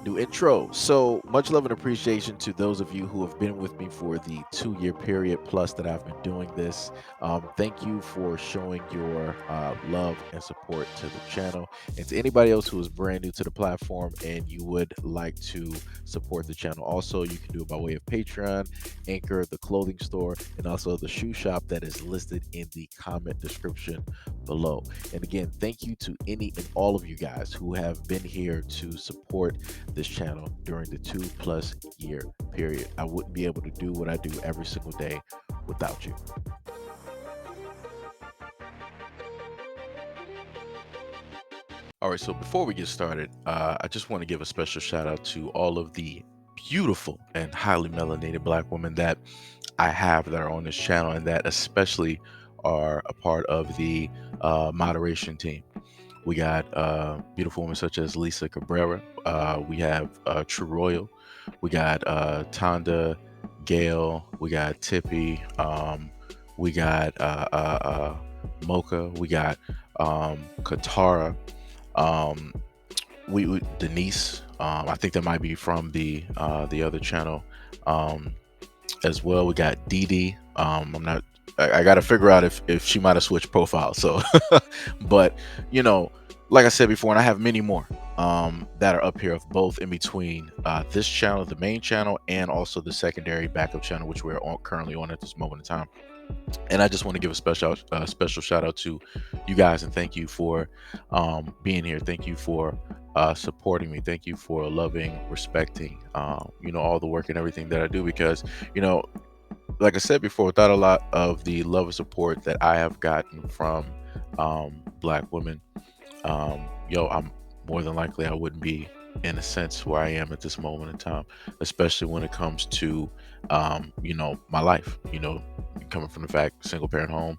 new intro. So much love and appreciation to those of you who have been with me for the 2 year period plus that I've been doing this. Thank you for showing your love and support to the channel. And to anybody else who is brand new to the platform and you would like to support the channel, also you can do it by way of Patreon, Anchor, the clothing store, and also the shoe shop that is listed in the comment description below. And again, thank you to any and all of you guys who have been here to support this channel during the 2+ year period. I wouldn't be able to do what I do every single day without you. All right, so before we get started, I just want to give a special shout out to all of the beautiful and highly melanated Black women that I have that are on this channel and that especially are a part of the moderation team. We got beautiful women such as Lisa Cabrera. We have True Royal. We got Tonda, Gail. We got Tippy. We got Mocha. We got Katara. Um, we Denise. I think that might be from the other channel as well. We got Dee Dee. I'm not. I got to figure out if she might have switched profiles. So, but you know, like I said before, and I have many more that are up here of both in between this channel, the main channel, and also the secondary backup channel, which we're currently on at this moment in time. And I just want to give a special shout out to you guys and thank you for being here. Thank you for supporting me. Thank you for loving, respecting, all the work and everything that I do because, like I said before, without a lot of the love and support that I have gotten from Black women, I'm more than likely I wouldn't be in a sense where I am at this moment in time, especially when it comes to, my life, coming from the fact single parent home,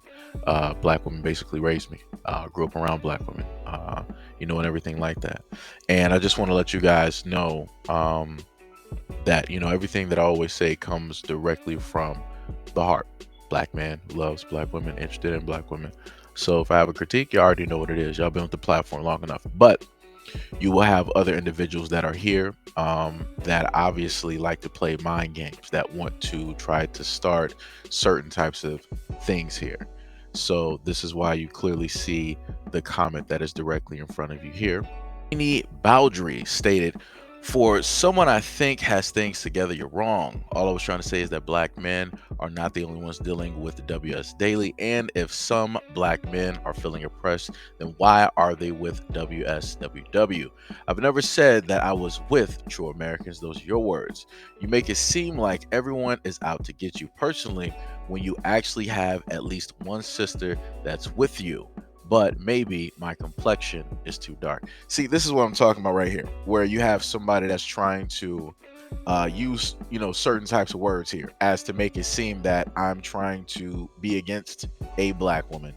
Black women basically raised me, grew up around Black women, and everything like that. And I just want to let you guys know that, everything that I always say comes directly from the heart. Black man who loves Black women, interested in Black women. So if I have a critique, you already know what it is. Y'all been with the platform long enough. But you will have other individuals that are here that obviously like to play mind games, that want to try to start certain types of things here. So this is why you clearly see the comment that is directly in front of you here. Any Boundary stated, for someone I think has things together, you're wrong. All I was trying to say is that Black men are not the only ones dealing with the WS daily. And if some Black men are feeling oppressed, then why are they with WSWW? I've never said that I was with True Americans. Those are your words. You make it seem like everyone is out to get you personally when you actually have at least one sister that's with you. But maybe my complexion is too dark. See, this is what I'm talking about right here, where you have somebody that's trying to use, certain types of words here as to make it seem that I'm trying to be against a Black woman,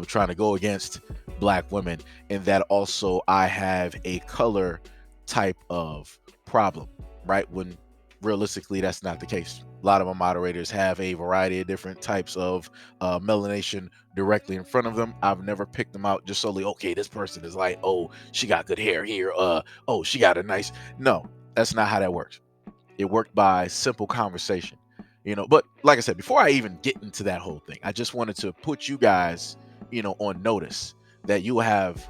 trying to go against Black women, and that also I have a color type of problem, right? When realistically, that's not the case. A lot of my moderators have a variety of different types of melanation directly in front of them. I've never picked them out just solely, okay, this person is like, oh, she got good hair here. Oh, she got a nice. No, that's not how that works. It worked by simple conversation, But like I said, before I even get into that whole thing, I just wanted to put you guys, on notice that you have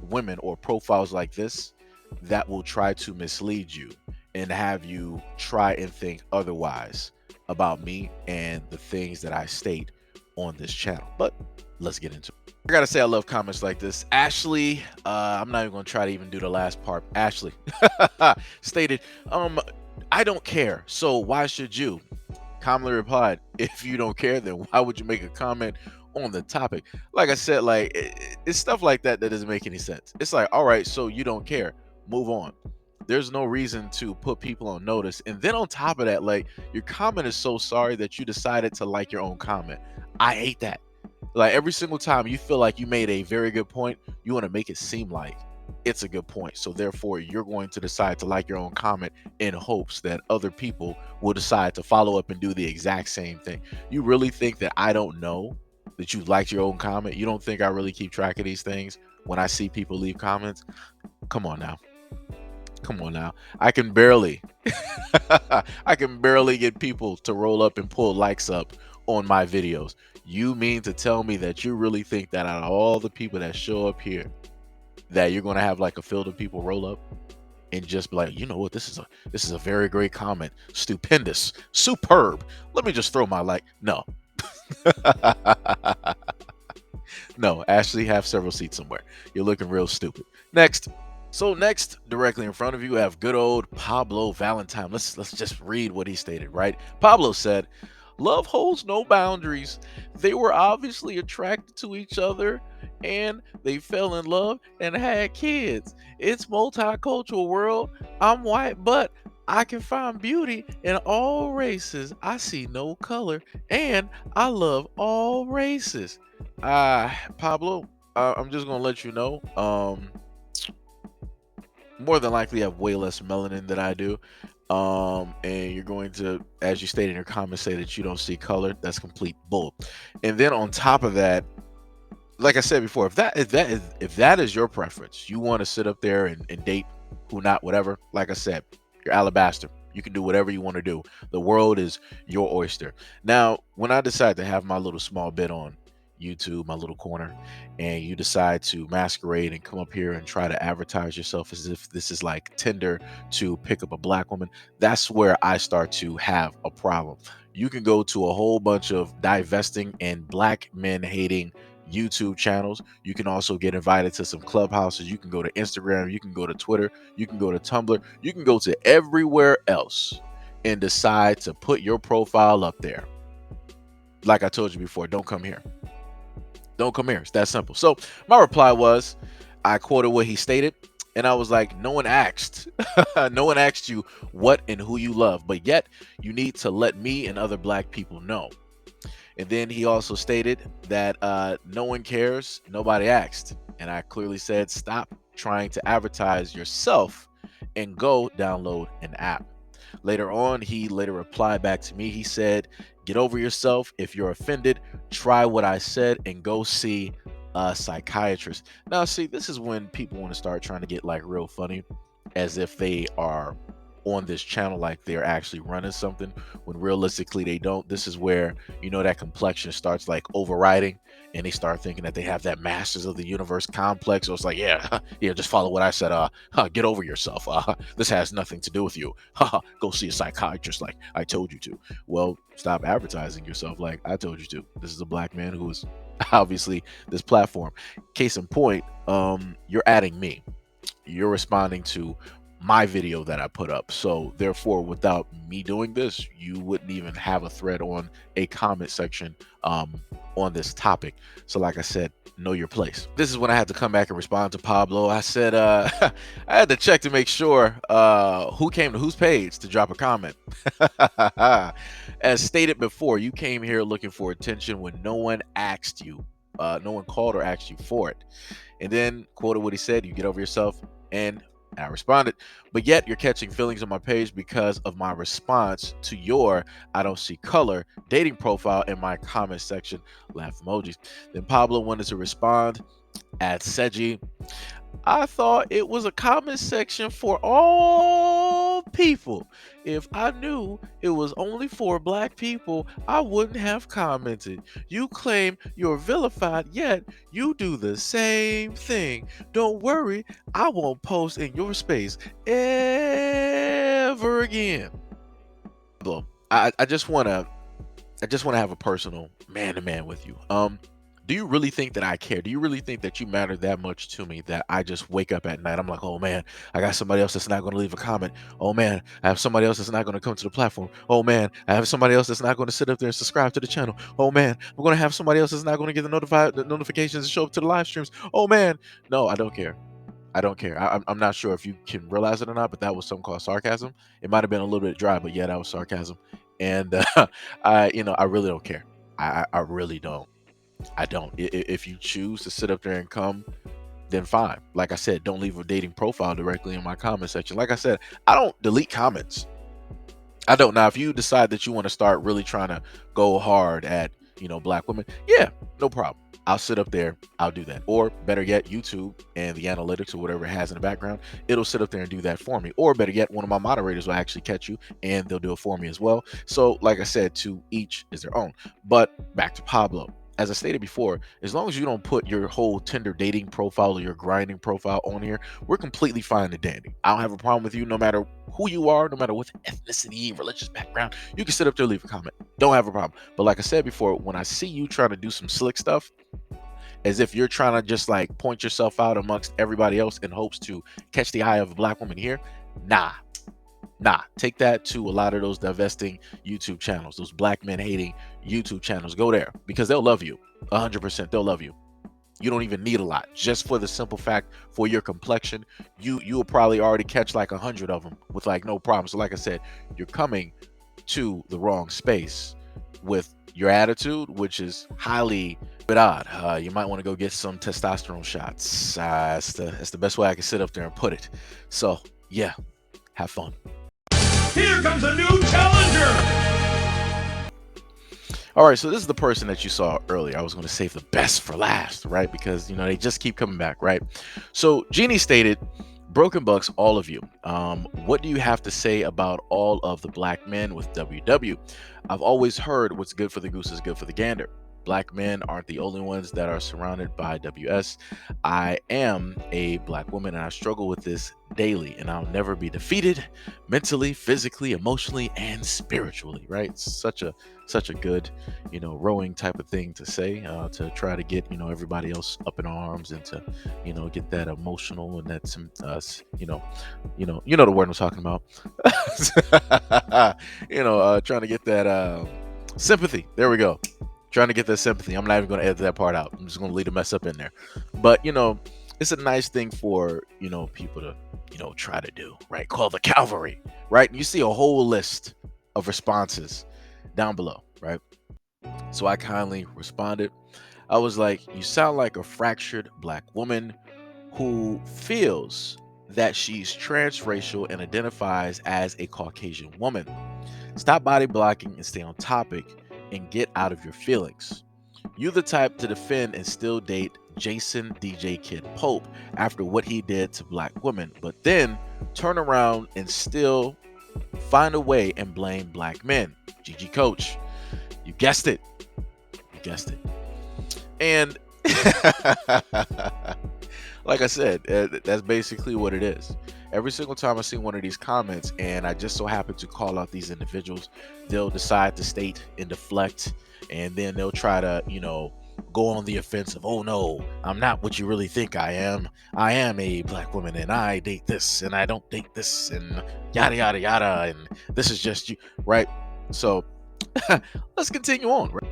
women or profiles like this that will try to mislead you and have you try and think otherwise about me and the things that I state on this channel. But let's get into it. I gotta say I love comments like this. Ashley, I'm not even gonna try to even do the last part. Ashley stated, I don't care, so why should you? Calmly replied, if you don't care, then why would you make a comment on the topic? Like I said, like it's stuff like that that doesn't make any sense. It's like, all right, so you don't care, move on. There's no reason to put people on notice. And then on top of that, like your comment is so sorry that you decided to like your own comment. I hate that. Like every single time you feel like you made a very good point, you want to make it seem like it's a good point. So therefore, you're going to decide to like your own comment in hopes that other people will decide to follow up and do the exact same thing. You really think that I don't know that you liked your own comment? You don't think I really keep track of these things when I see people leave comments? Come on now. Come on now. I can barely I can barely get people to roll up and pull likes up on my videos. You mean to tell me that you really think that out of all the people that show up here, that you're gonna have like a field of people roll up and just be like, you know what, this is a very great comment, stupendous, superb. Let me just throw my like. No. No, actually have several seats somewhere. You're looking real stupid. Next. So next, directly in front of you, have good old Pablo Valentine. Let's just read what he stated, right? Pablo said, "Love holds no boundaries. They were obviously attracted to each other and they fell in love and had kids. It's multicultural world. I'm white, but I can find beauty in all races. I see no color and I love all races." Pablo, I'm just gonna let you know. More than likely have way less melanin than I do. And you're going to, as you stated in your comments, say that you don't see color. That's complete bull. And then on top of that, like I said before, if that is your preference, you want to sit up there and date who not whatever. Like I said, you're alabaster. You can do whatever you want to do. The world is your oyster. Now, when I decide to have my little small bit on YouTube, my little corner, and you decide to masquerade and come up here and try to advertise yourself as if this is like Tinder to pick up a black woman, that's where I start to have a problem. You can go to a whole bunch of divesting and black men hating YouTube channels. You can also get invited to some clubhouses. You can go to Instagram, you can go to Twitter, you can go to Tumblr, you can go to everywhere else and decide to put your profile up there. Like I told you before, don't come here. Don't come here. It's that simple. So my reply was, I quoted what he stated, and I was like, no one asked. No one asked you what and who you love, but yet you need to let me and other black people know. And then he also stated that no one cares, nobody asked. And I clearly said, stop trying to advertise yourself and go download an app. Later on, he later replied back to me. He said, get over yourself. If you're offended, try what I said and go see a psychiatrist. Now, see, this is when people want to start trying to get like real funny, as if they are on this channel like they're actually running something, when realistically they don't. This is where, you know, that complexion starts like overriding, and they start thinking that they have that masters of the universe complex. So it's like, yeah, yeah, just follow what I said. Get over yourself. This has nothing to do with you. Go see a psychiatrist like I told you to. Well, stop advertising yourself like I told you to. This is a black man who is obviously this platform. Case in point, you're adding me. You're responding to my video that I put up. So therefore, without me doing this, you wouldn't even have a thread on a comment section on this topic. So like I said, know your place. This is when I had to come back and respond to Pablo. I said I had to check to make sure who came to whose page to drop a comment. As stated before, you came here looking for attention when no one asked you. No one called or asked you for it. And then quoted what he said, you get over yourself. And I responded, but yet you're catching feelings on my page because of my response to your I don't see color dating profile in my comment section. Laugh emojis. Then Pablo wanted to respond at Seiji. I thought it was a comment section for all people. If I knew it was only for black people, I wouldn't have commented. You claim you're vilified, yet you do the same thing. Don't worry, I won't post in your space ever again. I just wanna have a personal man-to-man with you. Do you really think that I care? Do you really think that you matter that much to me that I just wake up at night? I'm like, oh man, I got somebody else that's not going to leave a comment. Oh man, I have somebody else that's not going to come to the platform. Oh man, I have somebody else that's not going to sit up there and subscribe to the channel. Oh man, I'm going to have somebody else that's not going to get the notifications and show up to the live streams. Oh man, no, I don't care. I don't care. I'm not sure if you can realize it or not, but that was something called sarcasm. It might have been a little bit dry, but yeah, that was sarcasm. And I really don't care. I really don't. I don't. If you choose to sit up there and come, then fine. Like I said, don't leave a dating profile directly in my comment section. Like I said, I don't delete comments. I don't. Now, if you decide that you want to start really trying to go hard at black women, yeah, no problem. I'll sit up there, I'll do that. Or better yet, YouTube and the analytics or whatever it has in the background, it'll sit up there and do that for me. Or better yet, one of my moderators will actually catch you and they'll do it for me as well. So like I said, to each is their own. But back to Pablo. As I stated before, as long as you don't put your whole Tinder dating profile or your grinding profile on here, we're completely fine and dandy. I don't have a problem with you no matter who you are, no matter what ethnicity, religious background. You can sit up there and leave a comment. Don't have a problem. But like I said before, when I see you trying to do some slick stuff, as if you're trying to just like point yourself out amongst everybody else in hopes to catch the eye of a black woman here, nah. Take that to a lot of those divesting YouTube channels, those black men hating YouTube channels. Go there because they'll love you 100%. They'll love you. You don't even need a lot, just for the simple fact for your complexion. You'll probably already catch like 100 of them with like no problem. So like I said, you're coming to the wrong space with your attitude, which is highly bit odd. You might want to go get some testosterone shots. That's the best way I can sit up there and put it. So yeah, have fun. Here comes a new challenger! All right, so this is the person that you saw earlier. I was going to save the best for last, right? Because, they just keep coming back, right? So Jeannie stated, Broken Bucks, all of you. What do you have to say about all of the black men with WW? I've always heard what's good for the goose is good for the gander. Black men aren't the only ones that are surrounded by WS. I am a black woman and I struggle with this daily, and I'll never be defeated mentally, physically, emotionally, and spiritually, right? It's such a good, rowing type of thing to say, to try to get, everybody else up in arms and to, get that emotional and that some, the word I'm talking about, trying to get that sympathy. There we go. Trying to get that sympathy. I'm not even going to edit that part out. I'm just going to leave a mess up in there. But, it's a nice thing for, people to, try to do, right? Call the cavalry, right? And you see a whole list of responses down below, right? So I kindly responded. I was like, you sound like a fractured black woman who feels that she's transracial and identifies as a Caucasian woman. Stop body blocking and stay on topic and get out of your feelings. You the type to defend and still date Jason DJ Kid Pope after what he did to black women, but then turn around and still find a way and blame black men. GG coach. You guessed it. You guessed it. And like I said, that's basically what it is. Every single time I see one of these comments and I just so happen to call out these individuals, they'll decide to state and deflect, and then they'll try to, go on the offensive. Oh no, I'm not what you really think I am. I am a black woman and I date this and I don't date this and yada yada yada, and this is just you, right? So let's continue on, right?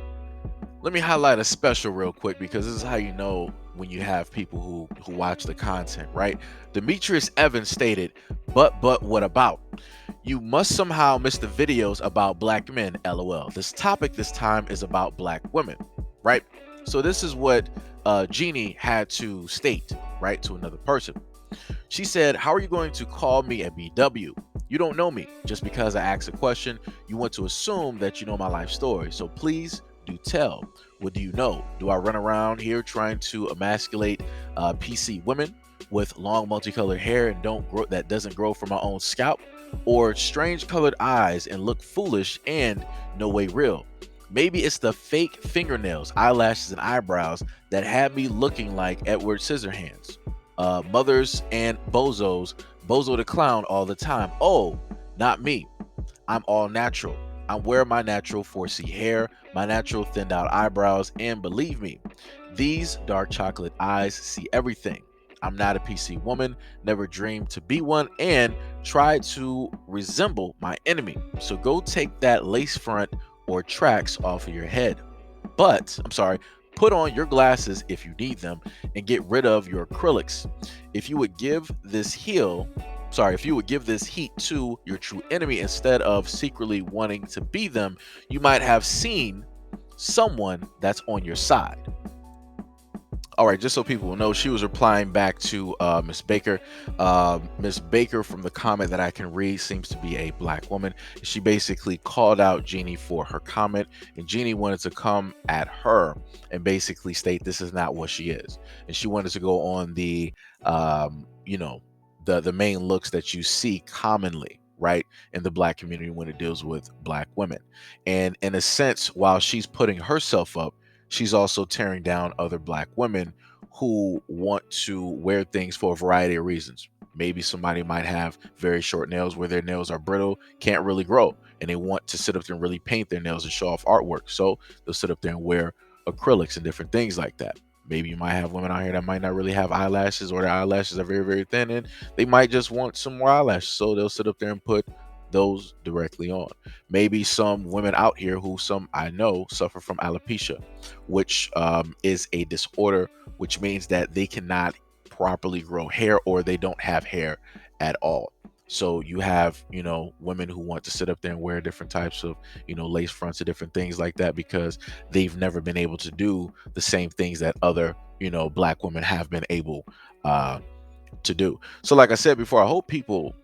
Let me highlight a special real quick, because this is how you know when you have people who watch the content, right? Demetrius Evans stated, but what about? You must somehow miss the videos about black men, LOL. This topic this time is about black women, right? So this is what Jeannie had to state, right, to another person. She said, how are you going to call me a BW? You don't know me. Just because I asked a question, you want to assume that you know my life story. So please do tell. What do you know? Do I run around here trying to emasculate PC women with long multicolored hair and that doesn't grow from my own scalp, or strange colored eyes and look foolish and no way real? Maybe it's the fake fingernails, eyelashes, and eyebrows that had me looking like Edward Scissorhands. Mothers and bozos, bozo the clown all the time. Oh, not me. I'm all natural. I'm wearing my natural 4C hair, my natural thinned out eyebrows, and believe me, these dark chocolate eyes see everything. I'm not a PC woman, never dreamed to be one, and tried to resemble my enemy. So go take that lace front or tracks off of your head. But, put on your glasses if you need them and get rid of your acrylics. If you would give this heat to your true enemy instead of secretly wanting to be them, you might have seen someone that's on your side. All right, just so people will know, she was replying back to Miss Baker. Miss Baker, from the comment that I can read, seems to be a black woman. She basically called out Jeannie for her comment, and Jeannie wanted to come at her and basically state this is not what she is. And she wanted to go on the, you know, the main looks that you see commonly, right, in the black community when it deals with black women. And in a sense, while she's putting herself up, she's also tearing down other black women who want to wear things for a variety of reasons. Maybe somebody might have very short nails where their nails are brittle, can't really grow, and they want to sit up there and really paint their nails and show off artwork. So they'll sit up there and wear acrylics and different things like that. Maybe you might have women out here that might not really have eyelashes, or their eyelashes are very, very thin, and they might just want some more eyelashes. So they'll sit up there and put those directly on. Maybe some women out here who some I know suffer from alopecia, which is a disorder, which means that they cannot properly grow hair, or they don't have hair at all. So you have, women who want to sit up there and wear different types of, lace fronts and different things like that because they've never been able to do the same things that other, black women have been able to do. So like I said before, I hope people,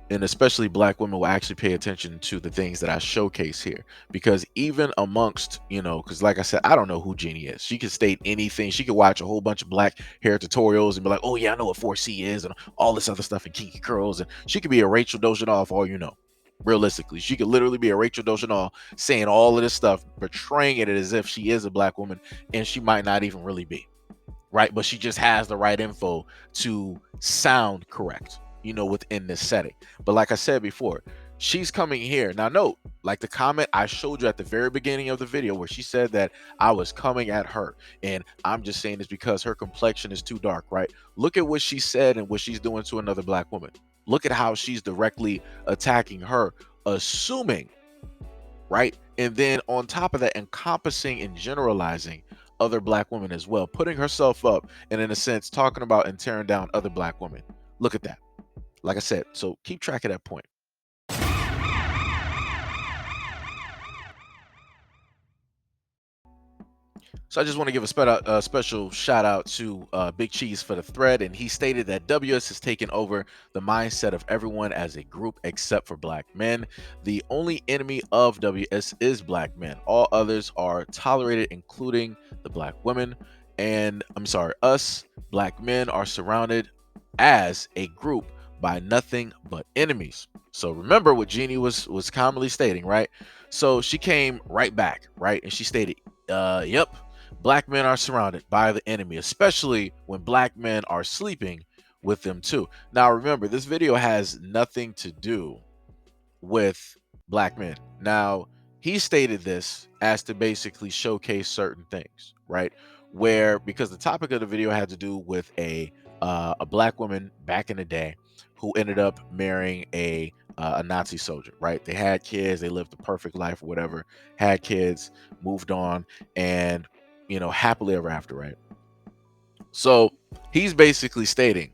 and especially black women, will actually pay attention to the things that I showcase here, because even amongst, because like I said, I don't know who Jeannie is. She could state anything. She could watch a whole bunch of black hair tutorials and be like, oh yeah, I know what 4C is and all this other stuff and kinky curls, and she could be a Rachel Dolezal for all you know. Realistically, she could literally be a Rachel Dolezal saying all of this stuff, portraying it as if she is a black woman, and she might not even really be, right? But she just has the right info to sound correct, within this setting. But like I said before, she's coming here. Now, note, like the comment I showed you at the very beginning of the video where she said that I was coming at her. And I'm just saying this because her complexion is too dark, right? Look at what she said and what she's doing to another black woman. Look at how she's directly attacking her, assuming, right? And then on top of that, encompassing and generalizing other black women as well, putting herself up and in a sense talking about and tearing down other black women. Look at that. Like I said, so keep track of that point. So I just want to give a special shout out to Big Cheese for the thread, and he stated that WS has taken over the mindset of everyone as a group except for black men. The only enemy of WS is black men. All others are tolerated, including the black women. And I'm sorry, us black men are surrounded as a group by nothing but enemies. So remember what Jeannie was commonly stating, right? So she came right back, right? And she stated, yep, black men are surrounded by the enemy, especially when black men are sleeping with them too. Now remember, this video has nothing to do with black men. Now, he stated this as to basically showcase certain things, right? Where, because the topic of the video had to do with a black woman back in the day who ended up marrying a Nazi soldier, right? They had kids, they lived the perfect life or whatever, had kids, moved on, and happily ever after, right? So he's basically stating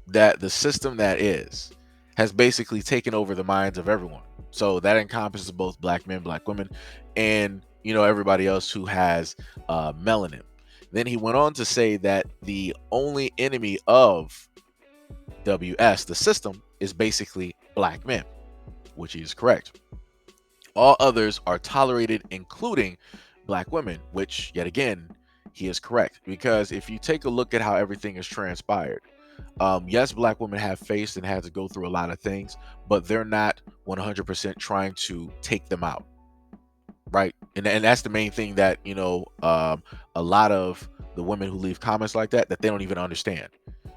that the system that is has basically taken over the minds of everyone. So that encompasses both black men, black women, and everybody else who has melanin. Then he went on to say that the only enemy of WS, the system, is basically black men, which is correct. All others are tolerated, including black women, which yet again, he is correct. Because if you take a look at how everything has transpired, yes, black women have faced and had to go through a lot of things, but they're not 100% trying to take them out, right? And that's the main thing that a lot of the women who leave comments like that they don't even understand.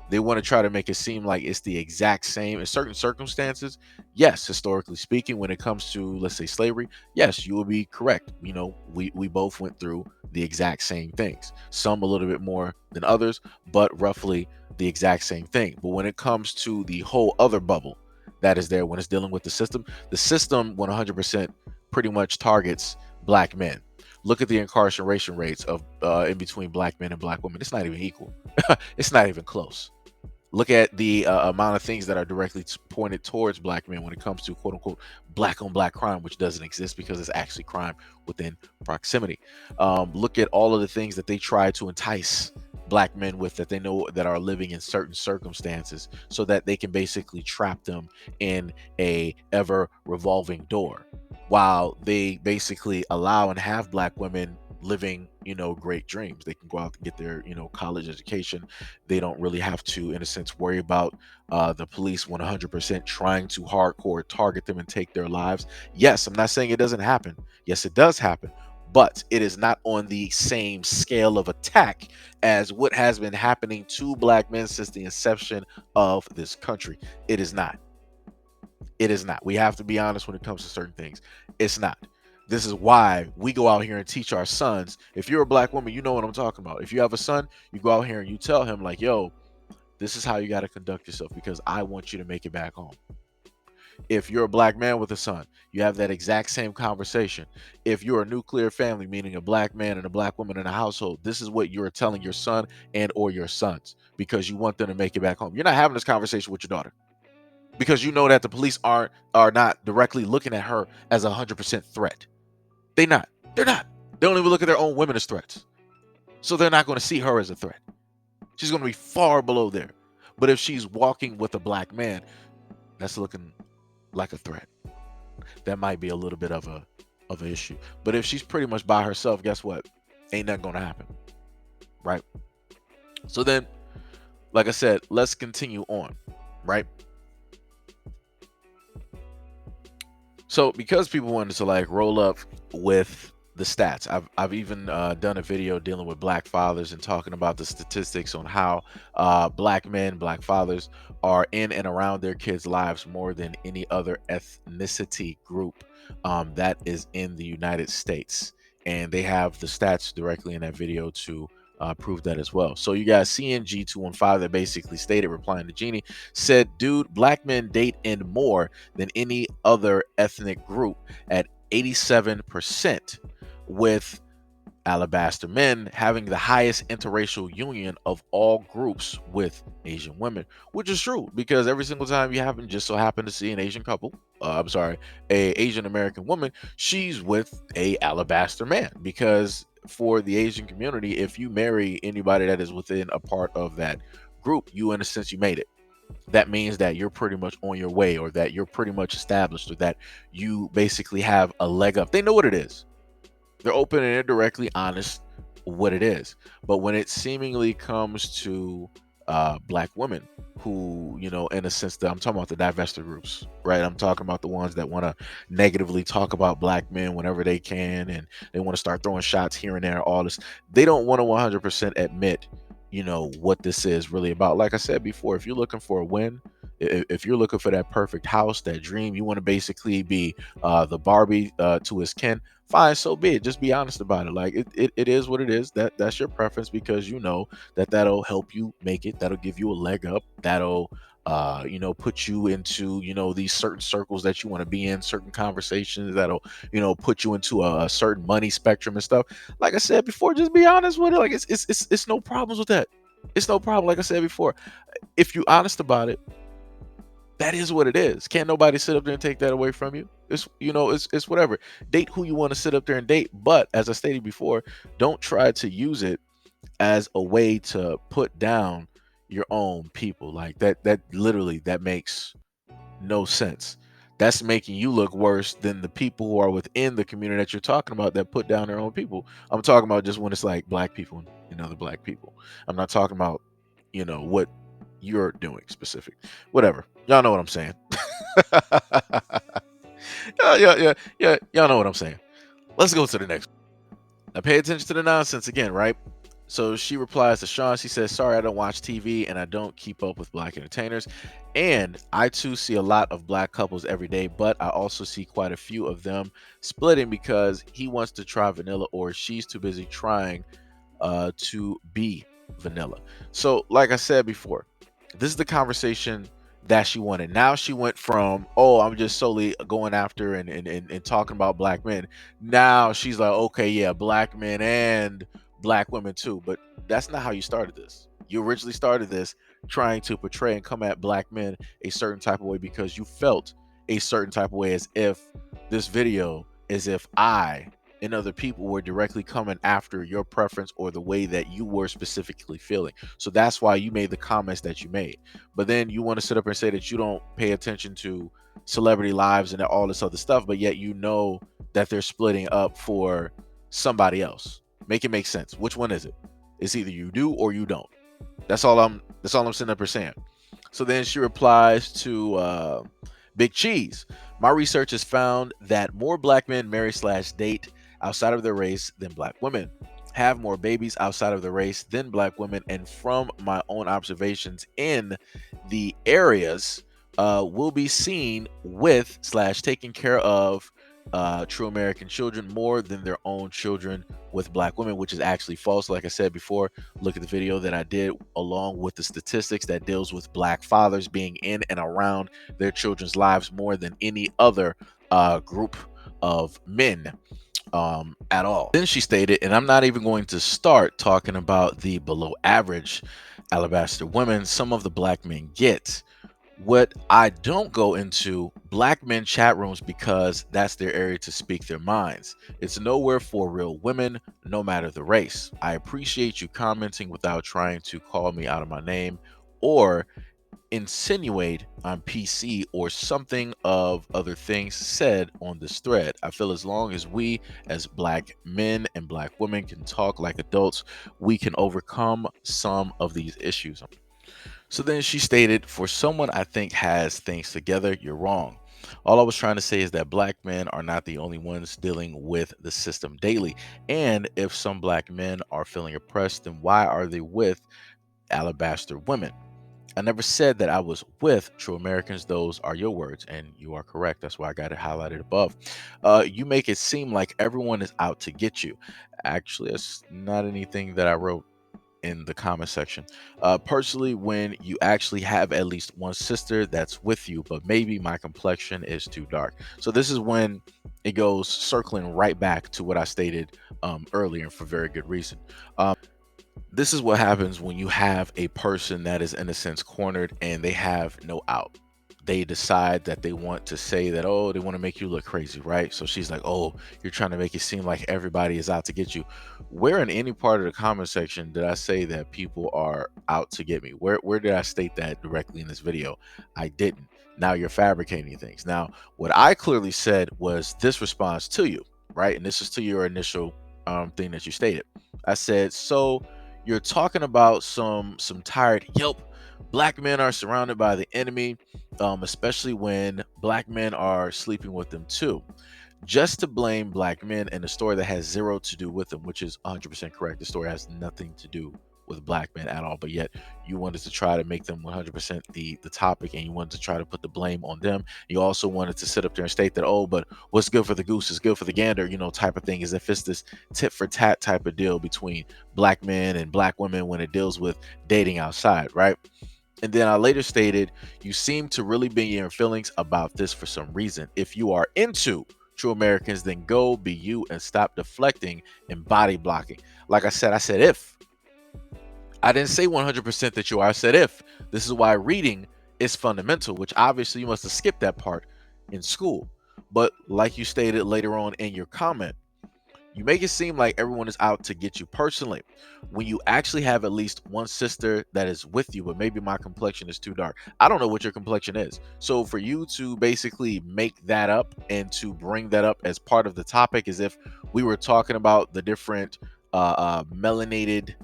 They want to try to make it seem like it's the exact same in certain circumstances. Yes, historically speaking, when it comes to, let's say, slavery, yes, you will be correct. We both went through the exact same things, some a little bit more than others, but roughly the exact same thing. But when it comes to the whole other bubble that is there when it's dealing with the system 100% pretty much targets black men. Look at the incarceration rates of in between black men and black women. It's not even equal. It's not even close. Look at the amount of things that are directly pointed towards black men when it comes to quote unquote black on black crime, which doesn't exist because it's actually crime within proximity. Look at all of the things that they try to entice black men with that they know that are living in certain circumstances, so that they can basically trap them in a ever revolving door, while they basically allow and have black women living, great dreams. They can go out and get their, college education. They don't really have to, in a sense, worry about the police 100% trying to hardcore target them and take their lives. Yes, I'm not saying it doesn't happen. Yes, it does happen, but it is not on the same scale of attack as what has been happening to black men since the inception of this country. It is not. It is not. We have to be honest when it comes to certain things. It's not. This is why we go out here and teach our sons. If you're a black woman, you know what I'm talking about. If you have a son, you go out here and you tell him, like, yo, this is how you got to conduct yourself because I want you to make it back home. If you're a black man with a son, you have that exact same conversation. If you're a nuclear family, meaning a black man and a black woman in a household, this is what you're telling your son and or your sons because you want them to make it back home. You're not having this conversation with your daughter because you know that the police are not directly looking at her as 100% threat. They're not. They don't even look at their own women as threats. So they're not going to see her as a threat. She's going to be far below there. But if she's walking with a black man, that's looking like a threat. That might be a little bit of an issue. But if she's pretty much by herself, guess what? Ain't nothing going to happen. Right? So then, like I said, let's continue on. Right? So because people wanted to like roll up with the stats, I've even done a video dealing with black fathers and talking about the statistics on how black men, black fathers are in and around their kids' lives more than any other ethnicity group that is in the United States. And they have the stats directly in that video to prove that as well. So you guys, CNG215 that basically stated, replying to Jeannie, said, dude, black men date in more than any other ethnic group at 87%, with alabaster men having the highest interracial union of all groups with Asian women, which is true because every single time you just so happen to see an Asian couple, a Asian American woman, she's with a alabaster man, because for the Asian community, if you marry anybody that is within a part of that group, you, in a sense, you made it. That means that you're pretty much on your way, or that you're pretty much established, or that you basically have a leg up. They know what it is. They're open and they're directly honest what it is. But when it seemingly comes to black women who, in a sense, that I'm talking about the divested groups, right? I'm talking about the ones that want to negatively talk about black men whenever they can, and they want to start throwing shots here and there, all this. They don't want to 100% admit, what this is really about. Like I said before, if you're looking for a win, if you're looking for that perfect house, that dream, you want to basically be the Barbie to his Ken, fine, so be it. Just be honest about it. Like it is what it is. That's your preference, because you know that'll help you make it. That'll give you a leg up. That'll put you into, these certain circles that you want to be in, certain conversations that'll, put you into a certain money spectrum and stuff. Like I said before, just be honest with it. Like it's no problems with that. It's no problem. Like I said before, if you're honest about it, that is what it is. Can't nobody sit up there and take that away from you. It's whatever. Date who you want to sit up there and date. But as I stated before, don't try to use it as a way to put down your own people. Like that literally, that makes no sense. That's making you look worse than the people who are within the community that you're talking about that put down their own people. I'm talking about just when it's like black people and other black people. I'm not talking about, what you're doing specific. Whatever. Y'all know what I'm saying. Yeah. Y'all know what I'm saying. Let's go to the next one. Now pay attention to the nonsense again, right? So she replies to Sean. She says, sorry, I don't watch TV and I don't keep up with black entertainers. And I too see a lot of black couples every day, but I also see quite a few of them splitting because he wants to try vanilla or she's too busy trying to be vanilla. So like I said before, this is the conversation that she wanted. Now she went from, oh, I'm just solely going after and talking about black men. Now she's like, okay, yeah, black men and black women too. But that's not how you started this. You originally started this trying to portray and come at black men a certain type of way because you felt a certain type of way, as if this video, as if I and other people were directly coming after your preference or the way that you were specifically feeling. So that's why you made the comments that you made. But then you want to sit up and say that you don't pay attention to celebrity lives and all this other stuff, but yet you know that they're splitting up for somebody else. Make it make sense. Which one is it? It's either you do or you don't. That's all I'm sitting up here saying. So then she replies to Big Cheese. My research has found that more black men marry slash date outside of their race than black women, have more babies outside of the race than black women, and from my own observations in the areas, will be seen with slash taking care of true American children more than their own children with black women, which is actually false. Like I said before, look at the video that I did along with the statistics that deals with black fathers being in and around their children's lives more than any other group of men at all. Then she stated, and I'm not even going to start talking about the below average alabaster women some of the black men get. What I don't go into black men chat rooms because that's their area to speak their minds. It's nowhere for real women, no matter the race. I appreciate you commenting without trying to call me out of my name or insinuate I'm PC or something of other things said on this thread. I feel as long as we as black men and black women can talk like adults, we can overcome some of these issues. So then she stated, for someone I think has things together, you're wrong. All I was trying to say is that black men are not the only ones dealing with the system daily. And if some black men are feeling oppressed, then why are they with alabaster women? I never said that I was with true Americans. Those are your words, and you are correct. That's why I got it highlighted above. You make it seem like everyone is out to get you. Actually, it's not anything that I wrote in the comment section. Personally, when you actually have at least one sister that's with you, but maybe my complexion is too dark. So this is when it goes circling right back to what I stated earlier, and for very good reason. This is what happens when you have a person that is in a sense cornered and they have no out. They decide that they want to say that, oh, they want to make you look crazy, right? So she's like, oh, you're trying to make it seem like everybody is out to get you. Where in any part of the comment section did I say that people are out to get me? Where did I state that directly in this video? I didn't. Now you're fabricating things. Now, what I clearly said was this response to you, right? And this is to your initial thing that you stated. I said, so you're talking about some tired yelp black men are surrounded by the enemy, especially when black men are sleeping with them too, just to blame black men in a story that has zero to do with them, which is 100% correct. The story has nothing to do with black men at all, but yet you wanted to try to make them 100% the topic, and you wanted to try to put the blame on them. You also wanted to sit up there and state that, oh, but what's good for the goose is good for the gander, type of thing, as if it's this tit for tat type of deal between black men and black women when it deals with dating outside, right? And then I later stated, you seem to really be in your feelings about this for some reason. If you are into true Americans, then go be you and stop deflecting and body blocking. Like I said if. I didn't say 100% that you are. I said if. This is why reading is fundamental, which obviously you must have skipped that part in school. But like you stated later on in your comment, you make it seem like everyone is out to get you personally when you actually have at least one sister that is with you, but maybe my complexion is too dark. I don't know what your complexion is. So for you to basically make that up and to bring that up as part of the topic, as if we were talking about the different melanated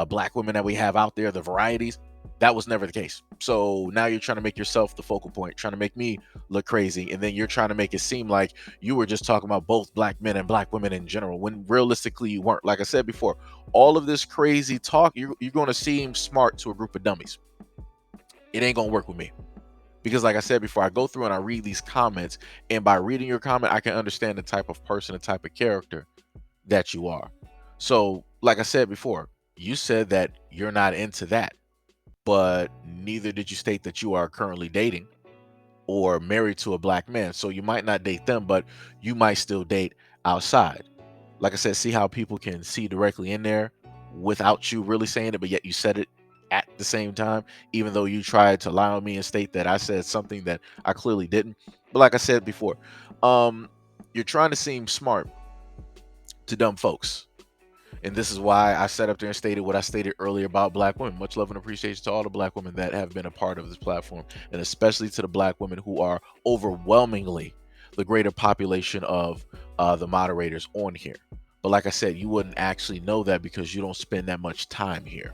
black women that we have out there, the varieties, that was never the case. So now you're trying to make yourself the focal point, trying to make me look crazy, and then you're trying to make it seem like you were just talking about both black men and black women in general, when realistically you weren't. Like I said before, all of this crazy talk, you're going to seem smart to a group of dummies. It ain't going to work with me. Because like I said before, I go through and I read these comments, and by reading your comment, I can understand the type of person, the type of character that you are. So like I said before, you said that you're not into that, but neither did you state that you are currently dating or married to a black man. So you might not date them, but you might still date outside. Like I said, see how people can see directly in there without you really saying it, but yet you said it at the same time, even though you tried to lie on me and state that I said something that I clearly didn't. But like I said before, you're trying to seem smart to dumb folks. And this is why I sat up there and stated what I stated earlier about black women. Much love and appreciation to all the black women that have been a part of this platform, and especially to the black women who are overwhelmingly the greater population of the moderators on here. But like I said, you wouldn't actually know that because you don't spend that much time here.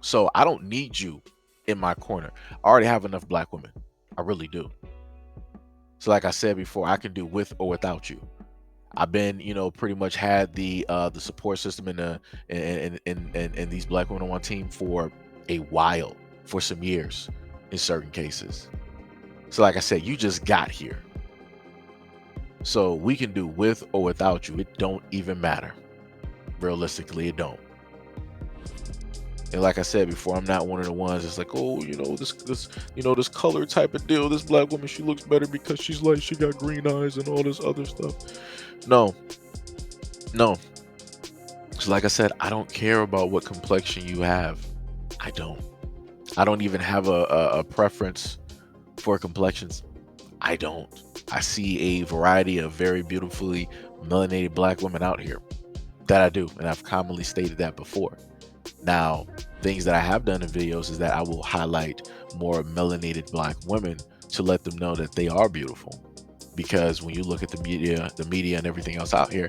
So I don't need you in my corner. I already have enough black women. I really do. So like I said before, I can do with or without you. I've been, pretty much had the support system in these black women on one team for a while, for some years in certain cases. So like I said, you just got here. So we can do with or without you. It don't even matter. Realistically, it don't. And like I said before, I'm not one of the ones that's like, oh, this color type of deal. This black woman, she looks better because she's light, she got green eyes and all this other stuff. No. So like I said, I don't care about what complexion you have. I don't even have a preference for complexions. I don't. I see a variety of very beautifully melanated black women out here. That I do, and I've commonly stated that before. Now, things that I have done in videos is that I will highlight more melanated black women to let them know that they are beautiful. Because when you look at the media and everything else out here,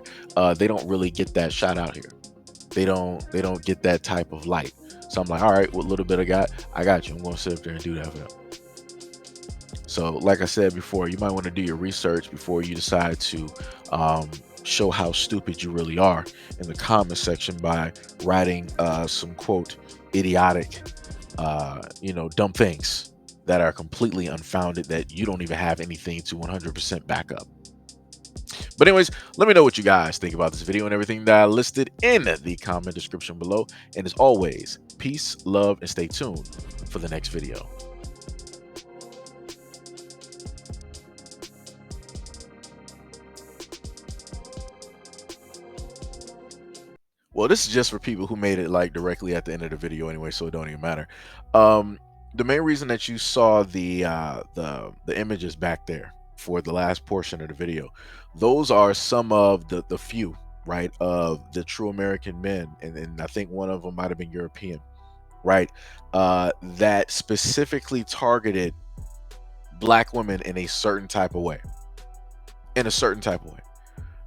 they don't really get that shot out here. They don't get that type of light. So I'm like, all right, what little bit I got you. I'm going to sit up there and do that for them. So like I said before, you might want to do your research before you decide to show how stupid you really are in the comment section by writing some quote idiotic dumb things that are completely unfounded, that you don't even have anything to 100% back up. But anyways, let me know what you guys think about this video and everything that I listed in the comment description below. And as always, peace, love, and stay tuned for the next video. Well, this is just for people who made it like directly at the end of the video anyway, so it don't even matter. The main reason that you saw the images back there for the last portion of the video, those are some of the few, right, of the true American men, and I think one of them might have been European, right, that specifically targeted black women in a certain type of way.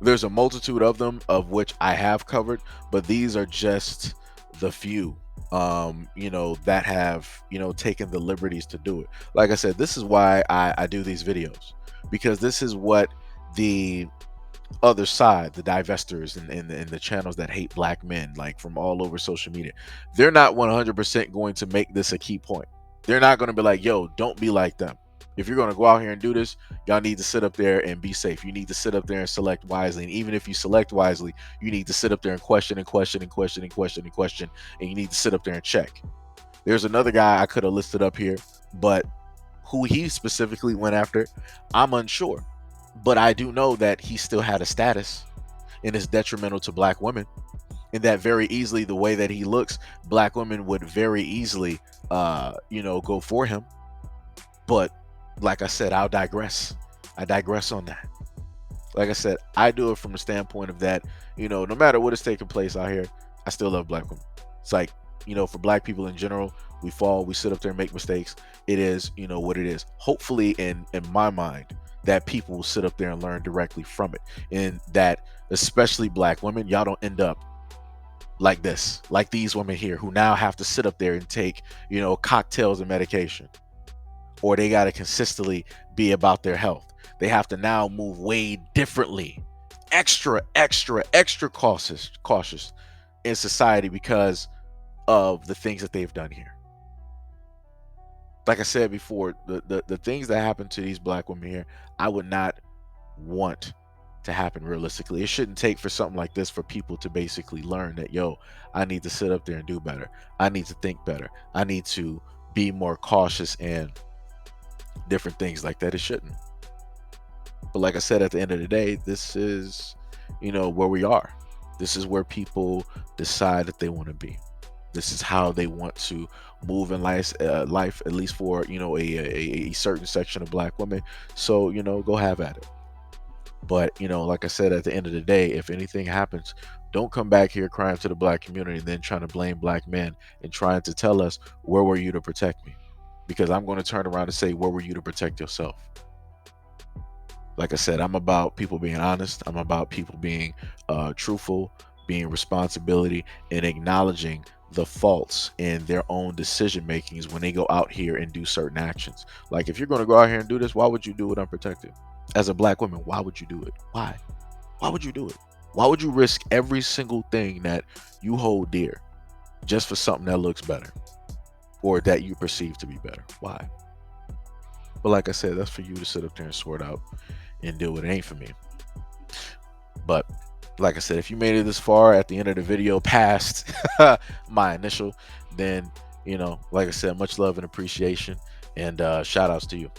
There's a multitude of them, of which I have covered, but these are just the few that have taken the liberties to do it. Like I said, this is why I do these videos, because this is what the other side, the divestors and the channels that hate black men, like from all over social media, they're not 100% going to make this a key point. They're not going to be like, yo, don't be like them. If you're going to go out here and do this, y'all need to sit up there and be safe. You need to sit up there and select wisely. And even if you select wisely, you need to sit up there and question and question and question and question and question. And you need to sit up there and check. There's another guy I could have listed up here, but who he specifically went after, I'm unsure. But I do know that he still had a status and is detrimental to black women. And that very easily, the way that he looks, black women would very easily, go for him. But like I said, I digress on that. Like I said, I do it from the standpoint of that, no matter what is taking place out here, I still love black women. It's like, for black people in general, we fall, we sit up there and make mistakes. It is, what it is. Hopefully, in my mind, that people will sit up there and learn directly from it. And that, especially black women, y'all don't end up like this, like these women here, who now have to sit up there and take, cocktails and medication. Or they got to consistently be about their health. They have to now move way differently, extra cautious in society because of the things that they've done here. Like I said before, the things that happen to these black women here, I would not want to happen realistically. It shouldn't take for something like this for people to basically learn that, yo, I need to sit up there and do better. I need to think better. I need to be more cautious and different things like that. It shouldn't. But like I said, at the end of the day, this is where we are. This is where people decide that they want to be. This is how they want to move in life, at least for a certain section of black women. So go have at it. But like I said, at the end of the day, if anything happens, don't come back here crying to the black community and then trying to blame black men and trying to tell us, where were you to protect me? Because I'm going to turn around and say, where were you to protect yourself? Like I said, I'm about people being honest. I'm about people being truthful, being responsibility, and acknowledging the faults in their own decision makings when they go out here and do certain actions. Like, if you're going to go out here and do this, why would you do it unprotected? As a black woman, why would you do it? Why? Why would you do it? Why would you risk every single thing that you hold dear just for something that looks better or that you perceive to be better? Why? But like I said, that's for you to sit up there and sort out and deal with. It ain't for me. But like I said, if you made it this far at the end of the video past my initial, then like I said, much love and appreciation, and shout outs to you.